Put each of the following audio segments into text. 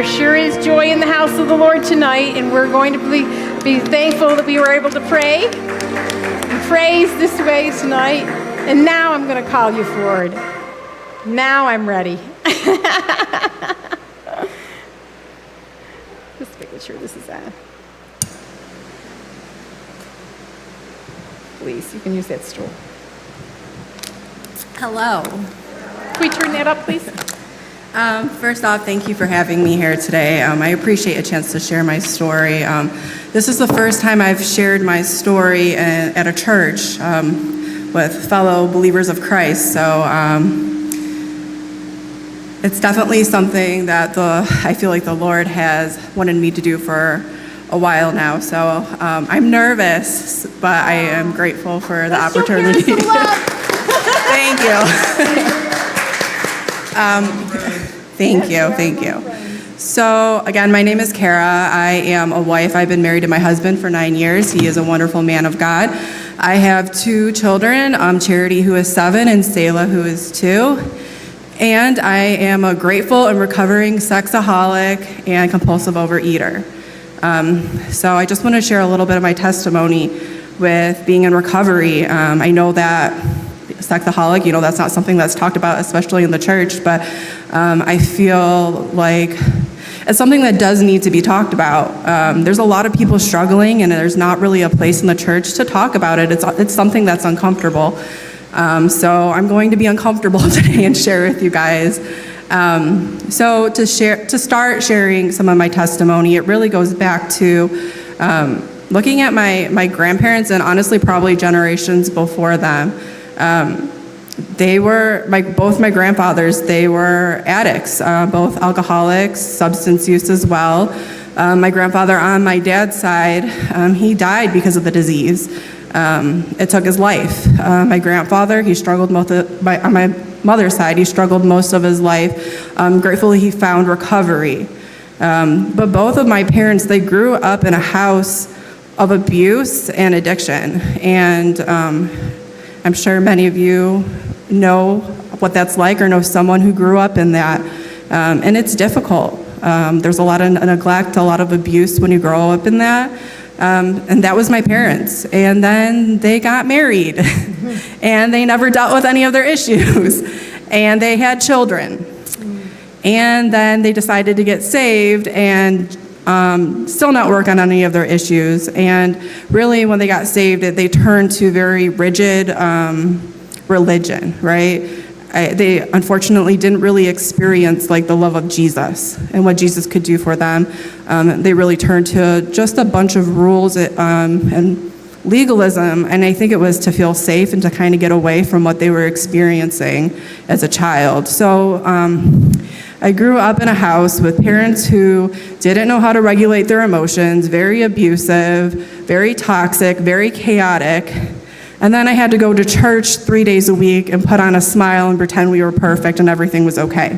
There sure is joy in the house of the Lord tonight, and we're going to be thankful that we were able to pray and praise this way tonight. And now I'm going to call you forward. Now I'm ready. Just making sure this is on. Please, you can use that stool. Hello. Can we turn that up, please? First off, thank you for having me here today. I appreciate a chance to share my story. This is the first time I've shared my story at a church with fellow believers of Christ. So it's definitely something that I feel like the Lord has wanted me to do for a while now. So I'm nervous, but I am grateful for the opportunity. Thank you. Thank you. So again, my name is Kara. I am a wife. I've been married to my husband for 9 years. He is a wonderful man of God. I have 2 children, Charity, who is 7, and Selah, who is 2. And I am a grateful and recovering sexaholic and compulsive overeater. So I just want to share a little bit of my testimony with being in recovery. I know that sexaholic, that's not something that's talked about, especially in the church, but I feel like it's something that does need to be talked about. There's a lot of people struggling, and there's not really a place in the church to talk about it. It's something that's uncomfortable. So I'm going to be uncomfortable today and share with you guys. So to start sharing some of my testimony, it really goes back to looking at my grandparents, and honestly probably generations before them. Both my grandfathers, they were addicts, both alcoholics, substance use as well. My grandfather on my dad's side, he died because of the disease. It took his life. My grandfather, he struggled on my mother's side, he struggled most of his life. Gratefully, he found recovery. But both of my parents, they grew up in a house of abuse and addiction. And I'm sure many of you know what that's like, or know someone who grew up in that. And it's difficult. There's a lot of neglect, a lot of abuse when you grow up in that. And that was my parents. And then they got married and they never dealt with any of their issues. And they had children. And then they decided to get saved and still not work on any of their issues. And really, when they got saved, they turned to very rigid religion, right? They unfortunately didn't really experience like the love of Jesus and what Jesus could do for them. They really turned to just a bunch of rules and legalism, and I think it was to feel safe and to kind of get away from what they were experiencing as a child. So I grew up in a house with parents who didn't know how to regulate their emotions, very abusive, very toxic, very chaotic. And then I had to go to church 3 days a week and put on a smile and pretend we were perfect and everything was okay.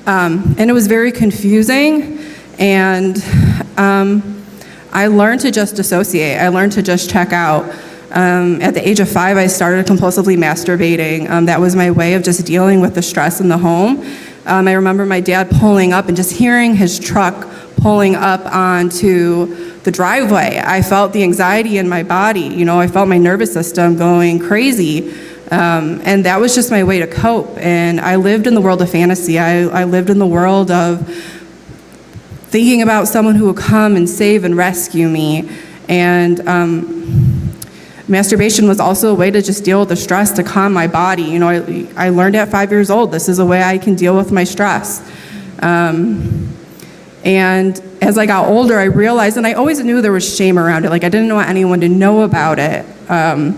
And it was very confusing, and I learned to just dissociate. I learned to just check out. At the age of 5, I started compulsively masturbating. That was my way of just dealing with the stress in the home. I remember my dad pulling up and just hearing his truck pulling up onto the driveway. I felt the anxiety in my body. I felt my nervous system going crazy. And that was just my way to cope. And I lived in the world of fantasy. I lived in the world of thinking about someone who would come and save and rescue me. And masturbation was also a way to just deal with the stress, to calm my body. I learned at 5 years old, this is a way I can deal with my stress. And as I got older, I realized, and I always knew there was shame around it. Like, I didn't want anyone to know about it. And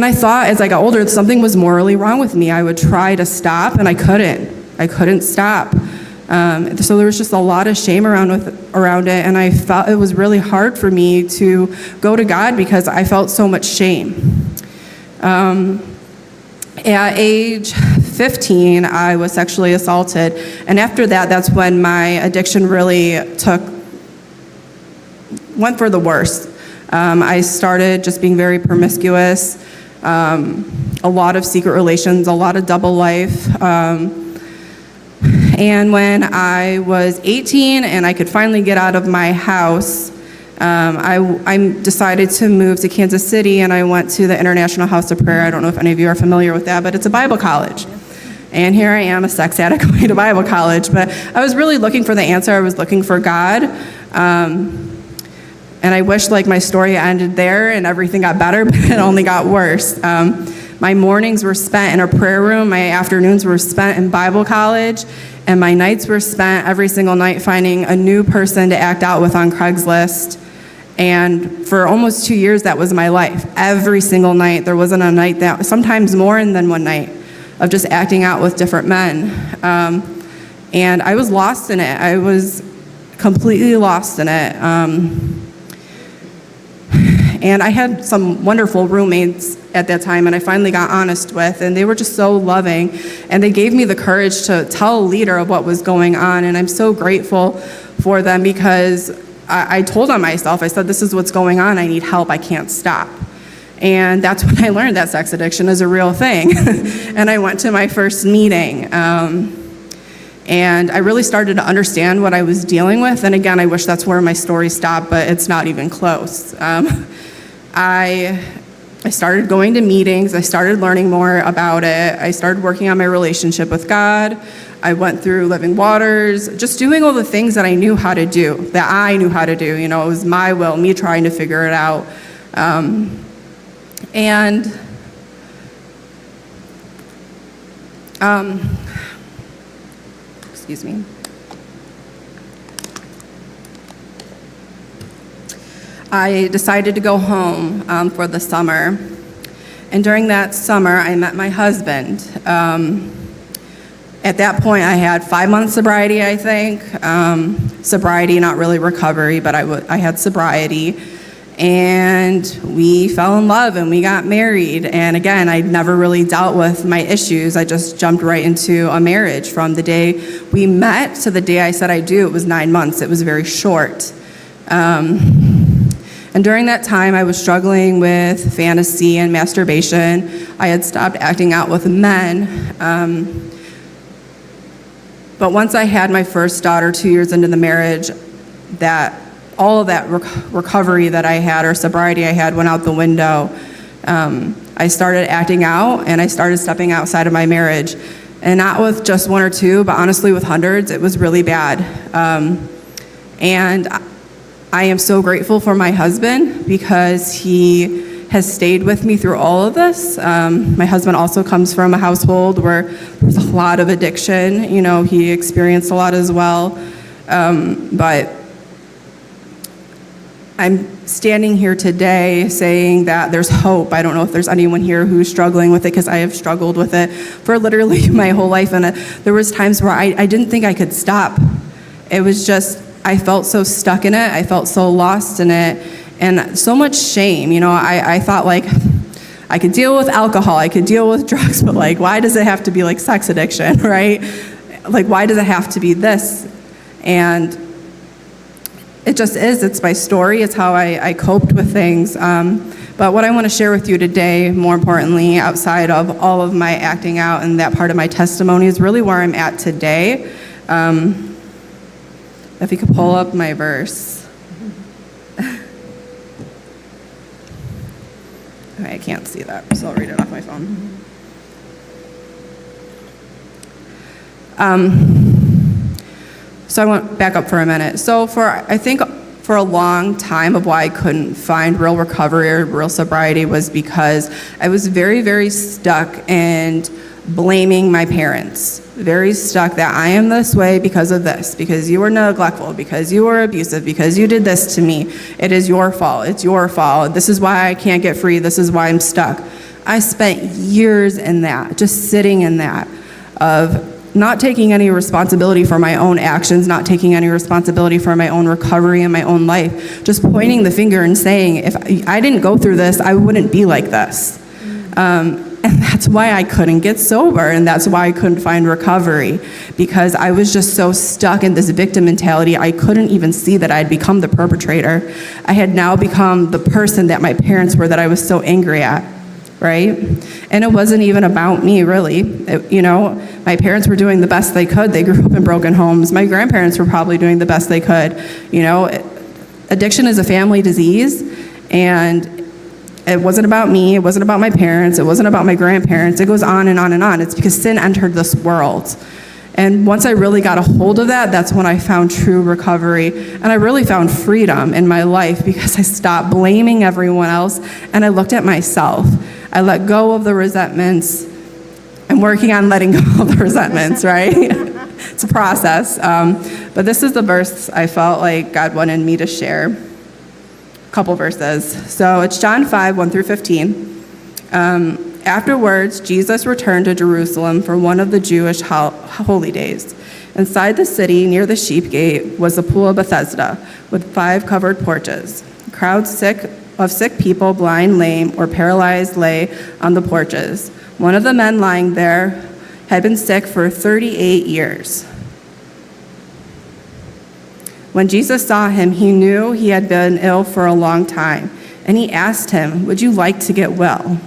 I thought as I got older, something was morally wrong with me. I would try to stop, and I couldn't stop. So there was just a lot of shame around it, and I felt it was really hard for me to go to God because I felt so much shame. At age 15, I was sexually assaulted, and after that, that's when my addiction really went for the worst. I started just being very promiscuous, a lot of secret relations, a lot of double life. And when I was 18 and I could finally get out of my house, I decided to move to Kansas City, and I went to the International House of Prayer. I don't know if any of you are familiar with that, but it's a Bible college. And here I am, a sex addict going to Bible college. But I was really looking for the answer. I was looking for God. And I wish my story ended there and everything got better, but it only got worse. My mornings were spent in a prayer room. My afternoons were spent in Bible college. And my nights were spent every single night finding a new person to act out with on Craigslist. And for almost 2 years, that was my life. Every single night. There wasn't a night that, sometimes more than one night, of just acting out with different men. And I was lost in it. I was completely lost in it. And I had some wonderful roommates at that time, and I finally got honest with, and they were just so loving, and they gave me the courage to tell a leader of what was going on, and I'm so grateful for them because I told on myself. I said, this is what's going on. I need help. I can't stop. And that's when I learned that sex addiction is a real thing. And I went to my first meeting. And I really started to understand what I was dealing with. And again, I wish that's where my story stopped, but it's not even close. I started going to meetings. I started learning more about it. I started working on my relationship with God. I went through Living Waters, just doing all the things that I knew how to do, that I knew how to do. You know, it was my will, me trying to figure it out. Excuse me. I decided to go home for the summer. And during that summer, I met my husband. At that point, I had 5 months sobriety, I think. Sobriety, not really recovery, but I had sobriety. And we fell in love and we got married. And again, I'd never really dealt with my issues. I just jumped right into a marriage. From the day we met to the day I said I do, it was 9 months. It was very short. And during that time, I was struggling with fantasy and masturbation. I had stopped acting out with men. But once I had my first daughter 2 years into the marriage, all of that recovery that I had, or sobriety I had, went out the window. I started acting out, and I started stepping outside of my marriage. And not with just one or two, but honestly with hundreds. It was really bad. And I am so grateful for my husband because he has stayed with me through all of this. My husband also comes from a household where there's a lot of addiction. You know, he experienced a lot as well. But I'm standing here today saying that there's hope. I don't know if there's anyone here who's struggling with it, because I have struggled with it for literally my whole life. And there was times where I didn't think I could stop. It was just, I felt so stuck in it. I felt so lost in it. And so much shame. You know, I thought I could deal with alcohol, I could deal with drugs, but why does it have to be sex addiction, right? Why does it have to be this? And it just is. It's my story. It's how I coped with things. But what I want to share with you today, more importantly, outside of all of my acting out and that part of my testimony, is really where I'm at today. If you could pull up my verse. I can't see that, so I'll read it off my phone. So I went back up for a minute. So I think for a long time of why I couldn't find real recovery or real sobriety was because I was very, very stuck and blaming my parents. Very stuck that I am this way because of this, because you were neglectful, because you were abusive, because you did this to me. It is your fault. It's your fault. This is why I can't get free. This is why I'm stuck. I spent years in that, just sitting in that, of not taking any responsibility for my own actions, not taking any responsibility for my own recovery and my own life, just pointing the finger and saying, if I didn't go through this, I wouldn't be like this. And that's why I couldn't get sober, and that's why I couldn't find recovery, because I was just so stuck in this victim mentality. I couldn't even see that I'd become the perpetrator. I had now become the person that my parents were, that I was so angry at, right? And it wasn't even about me, really. My parents were doing the best they could. They grew up in broken homes. My grandparents were probably doing the best they could. Addiction is a family disease, and it wasn't about me. It wasn't about my parents. It wasn't about my grandparents. It goes on and on and on. It's because sin entered this world. And once I really got a hold of that, that's when I found true recovery. And I really found freedom in my life because I stopped blaming everyone else and I looked at myself. I let go of the resentments. I'm working on letting go of the resentments, right? It's a process. But this is the verse I felt like God wanted me to share. Couple verses. So it's John 5, 1 through 15. Afterwards, Jesus returned to Jerusalem for one of the Jewish holy days. Inside the city, near the sheep gate, was the pool of Bethesda, with 5 covered porches. Crowds of sick people, blind, lame, or paralyzed, lay on the porches. One of the men lying there had been sick for 38 years. When Jesus saw him, he knew he had been ill for a long time, and he asked him, "Would you like to get well?"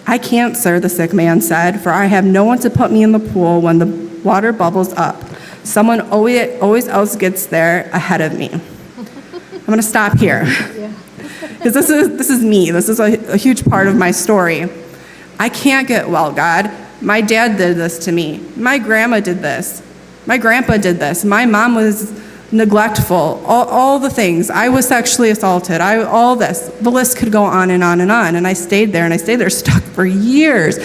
"I can't, sir," the sick man said, "for I have no one to put me in the pool when the water bubbles up. Someone always else gets there ahead of me." I'm going to stop here, because this is me. This is a huge part of my story. I can't get well, God. My dad did this to me. My grandma did this. My grandpa did this. My mom was neglectful. All the things. I was sexually assaulted. All this. The list could go on and on and on. And I stayed there stuck for years,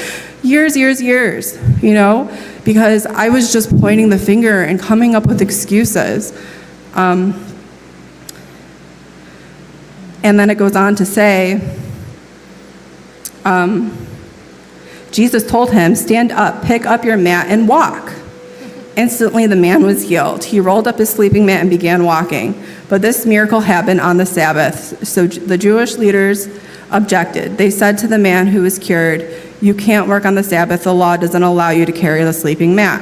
because I was just pointing the finger and coming up with excuses. And then it goes on to say, Jesus told him, "Stand up, pick up your mat, and walk." Instantly, the man was healed. He rolled up his sleeping mat and began walking. But this miracle happened on the Sabbath, so the Jewish leaders objected. They said to the man who was cured, "You can't work on the Sabbath. The law doesn't allow you to carry the sleeping mat."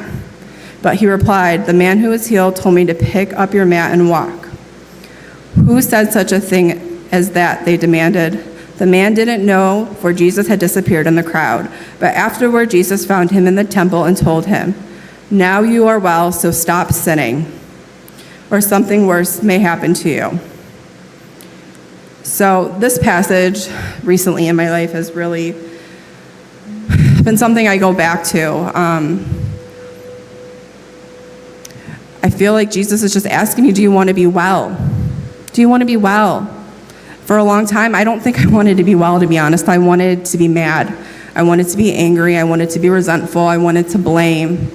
But he replied, "The man who was healed told me to pick up your mat and walk." "Who said such a thing as that?" they demanded. The man didn't know, for Jesus had disappeared in the crowd. But afterward, Jesus found him in the temple and told him, "Now you are well, so stop sinning, or something worse may happen to you." So this passage recently in my life has really been something I go back to. I feel like Jesus is just asking me, do you want to be well? Do you want to be well? For a long time, I don't think I wanted to be well, to be honest. I wanted to be mad. I wanted to be angry. I wanted to be resentful. I wanted to blame.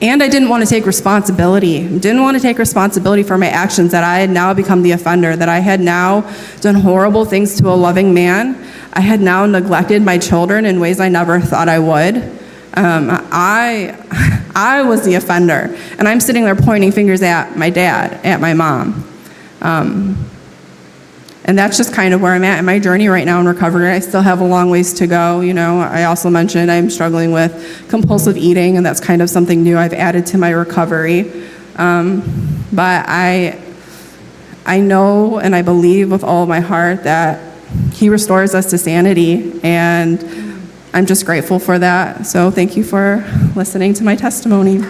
And I didn't want to take responsibility. Didn't want to take responsibility for my actions, that I had now become the offender, that I had now done horrible things to a loving man. I had now neglected my children in ways I never thought I would. I was the offender. And I'm sitting there pointing fingers at my dad, at my mom. And that's just kind of where I'm at in my journey right now in recovery. I still have a long ways to go. I also mentioned I'm struggling with compulsive eating, and that's kind of something new I've added to my recovery. But I know and I believe with all of my heart that He restores us to sanity, and I'm just grateful for that. So thank you for listening to my testimony.